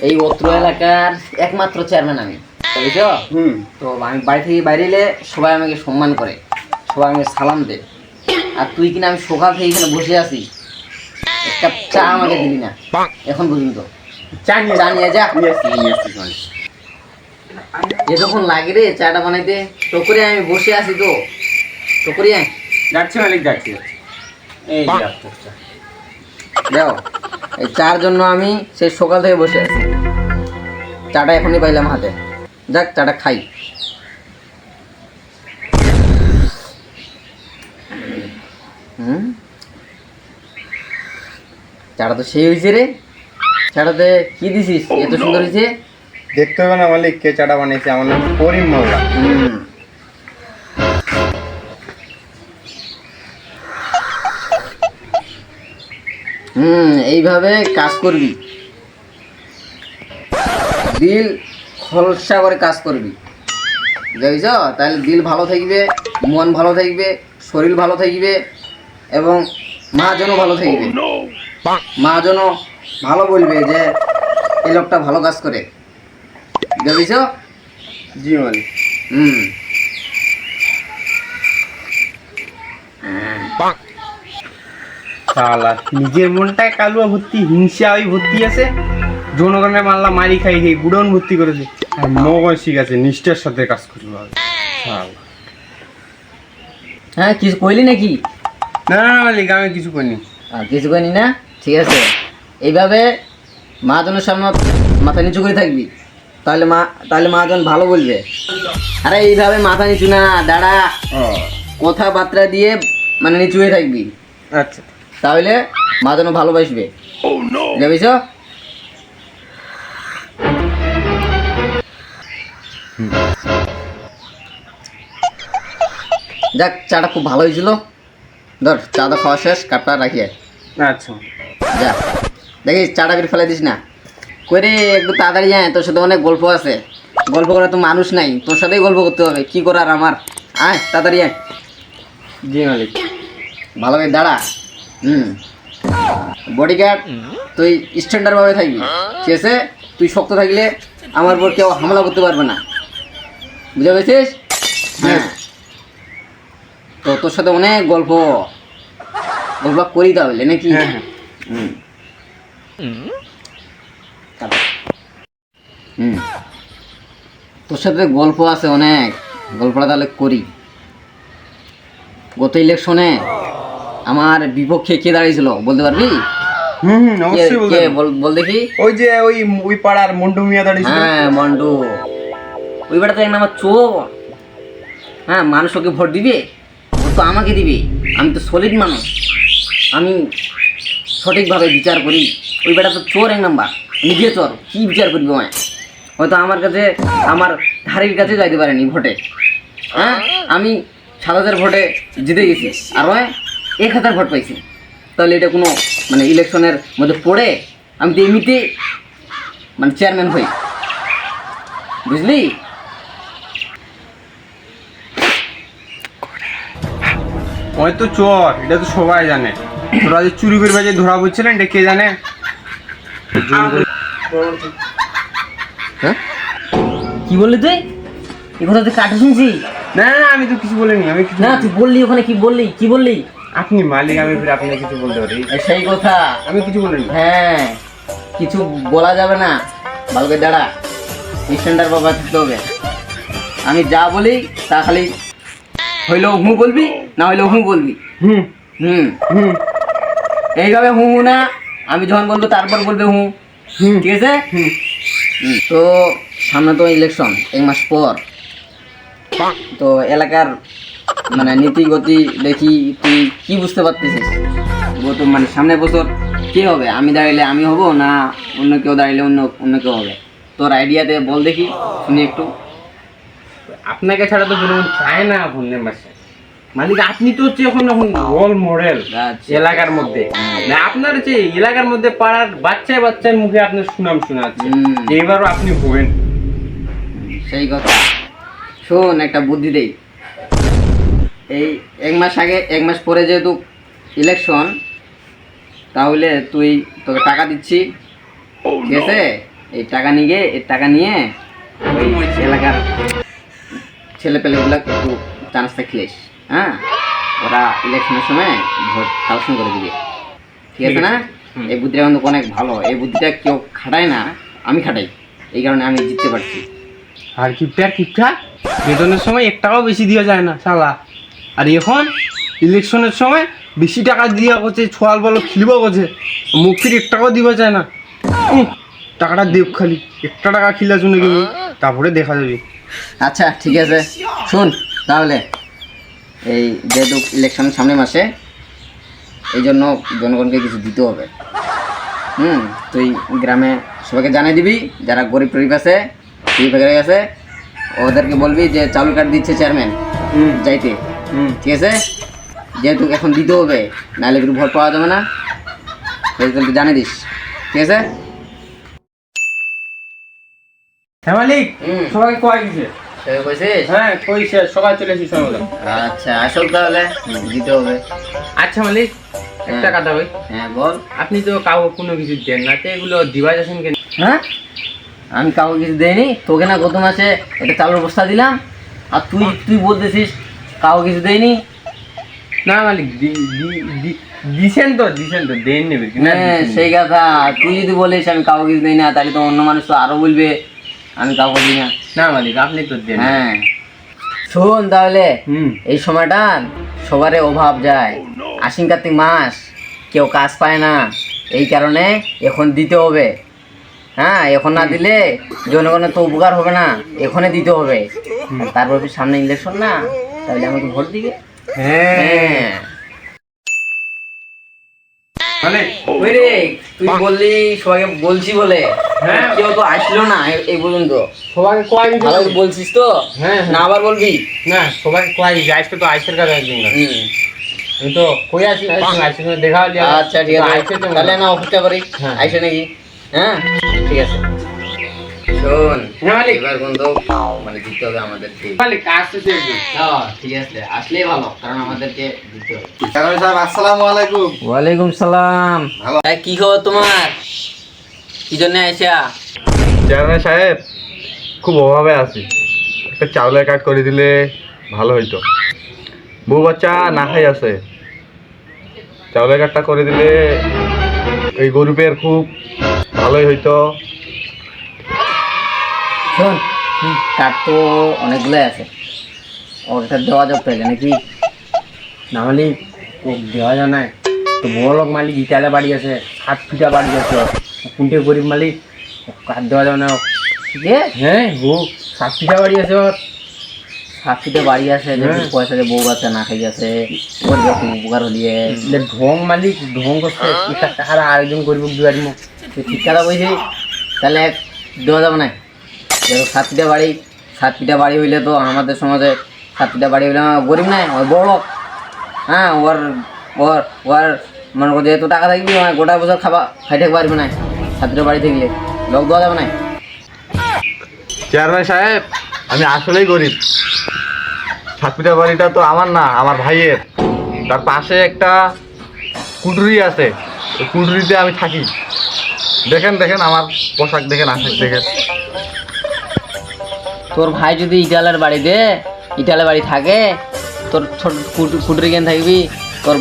এই অত্র এলাকার একমাত্র চেয়ারম্যান আমি, বুঝছো? তো আমি বাড়ি থেকে বাইরে এলে সবাই আমাকে সম্মান করে, সবাই আমাকে সালাম দেয়। আর তুই কিনা আমি সকাল থেকে এখানে বসে আছি, এক কাপ চা আমাকে দিবি না এখন পর্যন্ত। চা নিয়ে যা। এতক্ষণ লাগে রে চাটা বানাইতে, তো করে আমি বসে আছি তো করে যাচ্ছি মালিক, যাচ্ছি। এই দাও, এই চার জন্য আমি সেই সকাল থেকে বসে আছি, চাটা এখনই পাইলাম হাতে। যাক চাটা খাই। চাটা তো সেই হয়েছে রে, চাটাতে কি দিছিস এত সুন্দর হয়েছে? দেখতে হবে না মালিক কে চাটা বানিয়েছে, আমার নাম করিম মোল্লা। এইভাবে কাজ করবি, দিল খলসা করে কাজ করবি, বুঝছ? তাহলে দিল ভালো থাকবে, মন ভালো থাকবে, শরীর ভালো থাকবে, এবং মহাজনও ভালো থাকবে। মহাজনও ভালো বলবে যে এই লোকটা ভালো কাজ করে, বুঝছ? জি মালিক। শালা নিজের মনটায় কালুয়া ভর্তি, হিংসাই ভর্তি আছে, জনগণের মাল্লা মারি খাই খেয়ে গুডন ভর্তি করেছে, আর মগজ শিখাছে নিষ্ঠার সাথে কাজ করতে হবে। হ্যাঁ, কিছু কইলি নাকি? না না মালিক, আমি কিছু করিনি। কিছু কইনি না, ঠিক আছে। এইভাবে মহাজনের সামনে মাথা নিচু করে থাকবি, তাহলে মহাজন ভালো বলবে। আরে এইভাবে মাথা নিচু না, দাঁড়া, কথাবার্তা দিয়ে মানে নিচু হয়ে থাকবি। আচ্ছা, তাহলে মহাজনও ভালোবাসবে, বুঝছ? যাক, চাটা খুব ভালো হয়েছিল। ধর, চাটা খাওয়া শেষ, কাপটা রাখিয়ে। আচ্ছা যা, দেখিস চাটা করে ফেলে দিস না। করে একটু তাড়াতাড়ি যায়, তোর সাথে অনেক গল্প আছে। গল্প করার তো মানুষ নাই, তোর সাথেই গল্প করতে হবে। কি করার আমার, আয় তাড়াতাড়ি আয়। জি মালিক। ভালো করে দাঁড়া। বডিগার্ড তুই স্ট্যান্ডার্ড ভাবে থাকবি, ঠিক আছে? তুই শক্ত থাকলে আমার উপর কেউ হামলা করতে পারবে না, বুঝতে পেরেছিস? হ্যাঁ, তো তোর সাথে অনেক গল্প করি তাহলে নাকি? তোর সাথে গল্প আছে অনেক, গল্পটা তাহলে করি। গত ইলেকশনে আমার বিপক্ষে কে দাঁড়িয়েছিল বলতে পারবি? অবশ্যই বল দেখি। ওই যে ওই পাড়ার মন্টু মিয়া দাঁড়িয়েছিল। হ্যাঁ, মন্টু। ওই বেটাতে আমার চোর। হ্যাঁ, মানুষ ওকে ভোট দিবে, ভোট তো আমাকে দিবে। আমি তো সলিড মানুষ, আমি সঠিকভাবে বিচার করি। ওই বেটা তো চোর এক নাম্বার, নিজে চোর, কি বিচার করবি? হয়তো আমার কাছে, আমার ধারের কাছে যাইতে পারেনি ভোটে। হ্যাঁ, আমি 7,000 ভোটে জিতে গেছি, আর 1,000 ভোট পাইছি। তাহলে এটা কোনো মানে ইলেকশনের মধ্যে পড়ে? আমি তো এমনিতে মানে চেয়ারম্যান হই, বুঝলি? ওই তো চোর, এটা তো সবাই জানে। তোরা যে চুরি করে বাজে ধরা পড়ছিলেন, এটা কে জানে? হ্যাঁ, কি বললি তুই? এই কথা তুই কাটে শুনছি? না না, আমি তো কিছু বলিনি। আমি কিছু না, তুই বললি ওখানে, কি বললি? আপনি মালিক, আমি ফির আপনি কিছু বলতে পারি? সেই কথা, আমি কিছু বলিনি। হ্যাঁ, কিছু বলা যাবে না। ভালো করে দাঁড়া, স্ট্যান্ডার্ড বাবা থাকতে হবে। আমি যা বলি তা খালি হইলেও হুঁ বলবি, না হইলেও হুঁ বলবি। এইভাবে হুঁ না, আমি যখন বলবো তারপর বলবে হুঁ, ঠিক আছে? তো সামনে তো ইলেকশন, 1 মাস পর। তো এলাকার মানে নীতি গতি দেখি তুই কি বুঝতে পারতেছিস? মানে সামনের বছর কে হবে? আমি দাঁড়াইলে আমি হব, না অন্য কেউ দাঁড়াইলে অন্য কেউ হবে? তোর আইডিয়াতে বল দেখি, শুনি একটু। আপনাকে ছাড়া তো কোনো চায় না ভুলনে মাসে মালিক। আপনি তো হচ্ছে এখন রোল মডেল এলাকার মধ্যে। না, আপনার যে এলাকার মধ্যে পাড়ার বাচ্চার মুখে আপনার সুনাম শোনাচ্ছে, এইবারও আপনি হবেন। সেই কথা। শোন, একটা বুদ্ধি দেই। এই 1 মাস আগে, 1 মাস পরে যেহেতু ইলেকশন, তাহলে তোকে টাকা দিচ্ছি, ঠিক আছে? এই টাকা নিয়ে ওই এলাকার ছেলেপেলেগুলো একটু চান্সটা খেলিস, হ্যাঁ? ওরা ইলেকশনের সময় ভোট কালেকশন করে দিবে, ঠিক আছে না? এই বুদ্ধিটা কিন্তু অনেক ভালো। এই বুদ্ধিটা কেউ খাটায় না, আমি খাটাই, এই কারণে আমি জিততে পারছি। আর কিপটা বেতনের সময় 1 টাকাও বেশি দেওয়া যায় না শালা, আর এখন ইলেকশনের সময় বেশি টাকা দিয়া করছে, ছোয়াল বলো খিলব করছে, মুখ ফির 1 টাকাও দিবা যায় না। টাকাটা দেব খালি 1 টাকা খিলার জন্য কিন্তু, তারপরে দেখা যাবে। আচ্ছা ঠিক আছে, শোন তাহলে, এই যেহেতু ইলেকশন সামনে মাসে, এই জন্য জনগণকে কিছু দিতে হবে। তুই গ্রামে সবাইকে জানিয়ে দিবি, যারা গরিব টরিব আছে, আছে, ওদেরকে বলবি যে চাউল কার্ড দিচ্ছে চেয়ারম্যান যাইতে, ঠিক আছে? যেহেতু এখন দিতে হবে, নাহলে একটু ভোট পাওয়া যাবে না, সেই জন্য জানিয়ে দিস, ঠিক আছে? হ্যাঁ মালিক, সবাইকে কয় দিছে? হ্যাঁ কইছে, সবাই চলে এসেছে। আচ্ছা আসল তাহলে দিতে হবে। আচ্ছা মালিক, একটা কথা ভাই। হ্যাঁ বল। আপনি তো কাউকে কোনো কিছু দেন না, তো এগুলো দিবা যাচ্ছেন কেন? হ্যাঁ, আমি কাউকে কিছু দেয়নি। তোকে না গত মাসে একটা চালের বস্তা দিলাম, আর তুই বলতেছিস কাউকে কিছু দেয়নি? না মালিক, দিছেন তো দেন নেবে। হ্যাঁ সেই কথা। তুই যদি বলিস আমি কাউকে কিছু দেই না, তাহলে তো অন্য মানুষ তো আরো বলবে আমি কাউকে দিই না। না মালিক, আপনি তো দেন। হ্যাঁ শোন তাহলে, এই সময়টা সবারই অভাব যায়, আশ্বিন কার্তিক মাস, কেউ কাজ পায় না, এই কারণে এখন দিতে হবে। হ্যাঁ, এখন না দিলে জনগণের তো উপকার হবে না, এখনই দিতে হবে। তারপর সামনে ইলেকশন না, তাহলে আমাকে ভোট দিবে। হ্যাঁ মানে ওই রে, তুই বললি সবাইকে বলছি বলে, কেউ তো আসলো না এই পর্যন্ত। সবাইকে কয় দিবি? ভালো বলছিস তো? হ্যাঁ না আবার বলবি? না, সবাইকে কয় দিবি? আজকে তো আইসের কাছে একদিন না, আমি তো কই আসি আইসের সঙ্গে দেখা হলি। আচ্ছা ঠিক আছে, তাহলে না অপেক্ষা করি আইসে নাকি। হ্যাঁ ঠিক আছে। শোন এবার কিন্তু মানে দিতে হবে আমাদেরকে। ঠিক আছে, আসলেই ভালো, কারণ আমাদেরকে দিতে হবে। আসসালামু আলাইকুম। ওয়ালাইকুম সালাম। কি খবর তোমার? কি জন্য আইসা? চেয়ারম্যান সাহেব, খুব অভাবে আছি, একটা চাউলের কার্ড করে দিলে ভালো হইতো। বউ বাচ্চা না খাই আছে, চাউলের কার্ডটা করে দিলে এই গরিবের খুব ভালোই হইতো। শোন, কার্ড তো অনেকগুলোই আছে, ওটা দেওয়া যাবে তাইলে নাকি? না মালিক, ও দেওয়া যায় না তো। বড় লোক মালিক, ইটালে বাড়ি আছে, 7 ফিটা বাড়ি আছে, কোনটে গরিব মালিক, কার্ড দেওয়া যাবে না। ঠিক আছে, হ্যাঁ ও 7 ফিটা বাড়ি আছে, ওর 7 ফিটে বাড়ি আছে, পয়সা দিয়ে বউ বাচ্চা না খাই আছে, ওর যখন উপকার হলিয়ে ঢং মালিক, ঢং করছে। এটা তাহারা আরেকজন গরিব দুয়ারি মুখ ঠিক কথা বলছি। তাহলে দেওয়া যাবে না? দেখো 7 ফিটা বাড়ি, 7 ফিটা বাড়ি হইলে তো আমাদের সমাজে 7 ফিটা বাড়ি হইলে গরিব নাই, ওই বড় লোক। হ্যাঁ, ওর ওর ওর মনে করো যেহেতু টাকা থাকবি, গোটা বছর খাই থাকতে পারবে না। 7 ফিটা বাড়ি থাকলে লোক দেওয়া যাবে না। চেয়ারম্যান সাহেব, আমি আসলেই গরিব। 7 ফিটা বাড়িটা তো আমার না, আমার ভাইয়ের। তার পাশে একটা কুটুরি আছে, ওই কুটুরিতে আমি থাকি। দেখেন আমার পোশাক দেখেন, আশাক দেখেন। তোর ভাই যদি ইটালের বাড়ি থাকে, তোর ছোট কুটুরি কেন থাকবি? তোর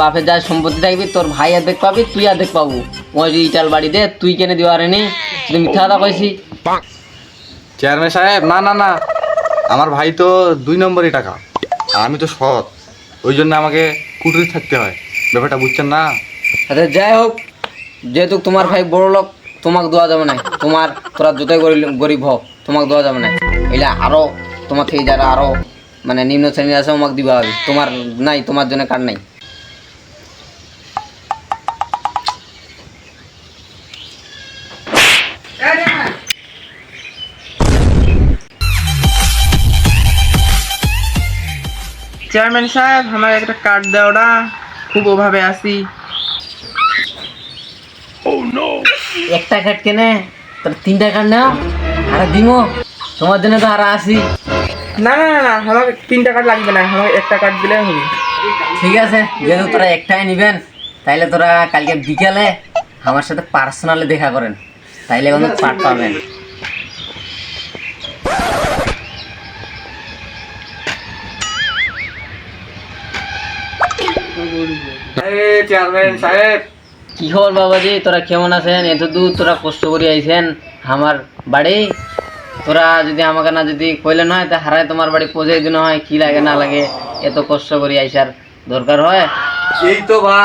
বাপের যা সম্পত্তি থাকবি, তোর ভাই আর দেখ পাবি, তুই আর দেখ পাবো। ওই যদি ইটাল বাড়ি দে, তুই কেনে দিও আর নি? তুই মিথ্যা কথা কইছি। চেয়ারম্যান সাহেব, না, আমার ভাই তো 2 নম্বরই টাকা, আর আমি তো সৎ, ওই জন্য আমাকে কুটুরি থাকতে হয়। ব্যাপারটা বুঝছেন না? আচ্ছা যাই হোক, যেহেতু তোমার ভাই বড় লোক, তোমাকে দেওয়া যাবে না। তোরা যতই গরিব হোক, তোমাকে দেওয়া যাবে না। এলা আরো তোমার থেকে যারা আরো মানে নিম্ন শ্রেণীর আছে, আমাকে দিবা হবে। তোমার নাই, তোমার জন্য কার নাই। চেয়ারম্যান সাহেব, আমার একটা কার্ড দেওয়া, খুব অভাবে আছি। একটা কার্ড কেনে, তোর 3টা কার্ড নাও, আর দিমো তোমার জন্য তো আর আসি। না, আমার 3টা কার্ড লাগবে না, আমার একটা কার্ড দিলে হবে। ঠিক আছে, যেহেতু তোরা একটাই নিবেন, তাইলে তোরা কালকে বিকালে আমার সাথে পার্সোনালি দেখা করেন, তাইলে কিন্তু পাঠ পাবেন। চেয়ারম্যান সাহেব, কি খবর বাবাজি, তোরা কেমন আছেন? এত দূর তোরা কষ্ট করে আইছেন আমার বাড়ি। তোরা যদি আমাকে না যদি কইলেন হয় তা হারায় তোমার বাড়ি পৌঁছাই দিন হয়, কি লাগে না লাগে এত কষ্ট করে আইসার দরকার হয়? এই তো বা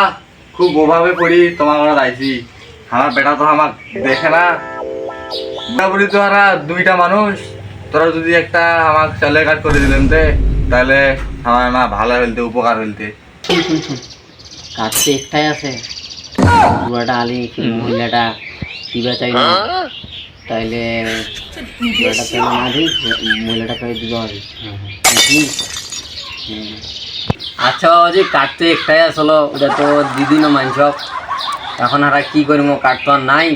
খুব অভাবে পড়ি তোমার ঘরে আইছি। আমার বেটা তো আমার দেখে না, বলি তো আর দুইটা মানুষ, তোরা যদি একটা আমার চালের কাজ করে দিলেন তাহলে আমার না ভালো হইলতে, উপকার হইলতে। কাজ তো একটাই আছে, বুড়াটা আলি মহিলাটা দিবা চাই না, তাইলে বুড়াটা পেলে না দিই, মহিলাটা পেয়ে দিতে হবে। আচ্ছা বাবাজি, কাঠ তো একটাই আসলো, ওটা তো দিদিনও মানছ, এখন আর কি করবো, কাঠ তো আর নাই।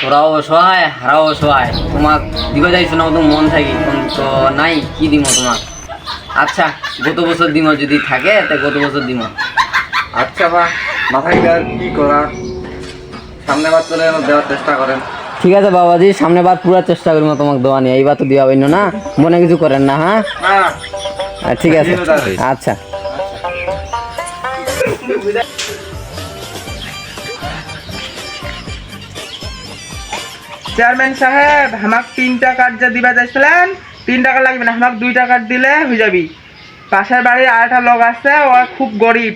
তোরাও অসহায়, হারাও অসহায়, তোমাক দিবা যাইছো না, তো মন থাকি তো নাই, কি দিব তোমাক? আচ্ছা গত বছর দিম, যদি থাকে তা গত বছর দিম। আচ্ছা বা মাথায় আর কি করার, সামনে বার চলে দেওয়ার চেষ্টা করেন। ঠিক আছে বাবাজি, সামনে বার পুরো চেষ্টা করবো তোমাকে দেওয়া নিয়ে, এইবার তো দেওয়া হইল না, মনে কিছু করেন না। হ্যাঁ ঠিক আছে, আচ্ছা। চেয়ারম্যান সাহেব, আমাক 3টা কার্ড যা দিবা যাইছিলেন, 3 টাকা লাগবে না, আমাক 2টা কার্ড দিলে হয়ে যাবি। পাশের বাড়ির আরেকটা লোক আছে, ও খুব গরিব,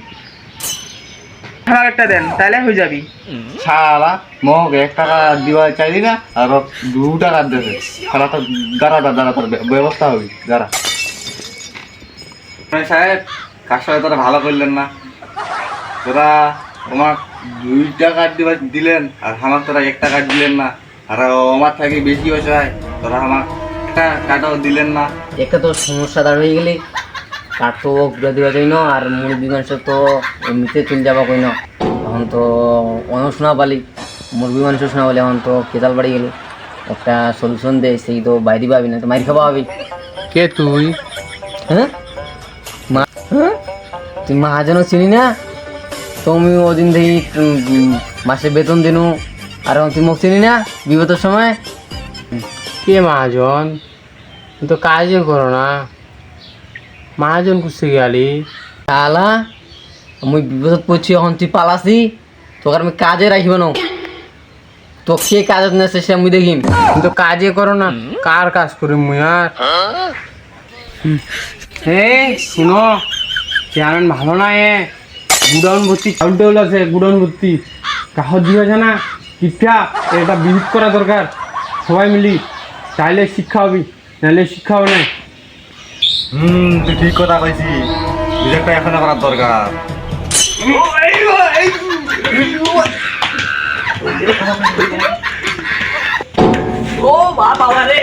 আমাকে একটা দেন, তাহলে হয়ে যাবি। শালা মোক 1 টাকা দিবা চাইলি না, আর 2 টাকা দেবে। শালা তো দাঁড়াটা দাঁড়াতার ব্যবস্থা হবি, দাঁড়া। সাহেব, কাজটা তোরা ভালো করলেন না, তোরা আমার 2 টাকা দিলেন আর আমার তোরা 1 টাকা দিলেন না, আর আমার থেকে বেশি হয়েছে তোরা আমার 1 টাকাও দিলেন না। একটা তো সমস্যা দাঁড় হয়ে গেলি, কাঠ তো ঘুরে দেওয়া যাই না, আর মুরগি মাংস তো এমনিতে চলে যাবা কই না, এখন তো অনেক শোনা পালি, মুরগি মাংস শোনা বলে এখন তো কেতাল বাড়ি গেলি, একটা সলিউশন দে, সেই তো বাইরে পাবি না তো মাইর খাওয়া পাবি। কে তুই? হ্যাঁ হ্যাঁ, তুই মহাজনও চিনি না? তুমি ওদিন থেকে মাসে বেতন দিনু, আর এখন তুই মুখ চিনি না বিপদের সময়? কে মহাজন? তুমি তো কাজই করো না, মহাজন কুসে গেলি? শালা মুই বিপদত পড়ছি, এখন তুই পালাসি, তোকে আমি কাজে রাখিব না, তো কে কাজত নেছে সে আমি দেখিম। তুমি তো কাজই করো না, কার কাজ করি মুই আর? শুনো, চেয়ারম্যান ভালো না, গুডাউন ভর্তি চাউল টাউল আছে, গুডাউন ভর্তি কাহর দিয়ে আছে না, পিঠা এটা বিহিত করা দরকার, সবাই মিলি, চাইলে শিক্ষা হবি, নাহলে শিক্ষা হবে না। তুই ঠিক কথা কইছিস, বিজেপি এখন করার দরকার। ও বাবা রে,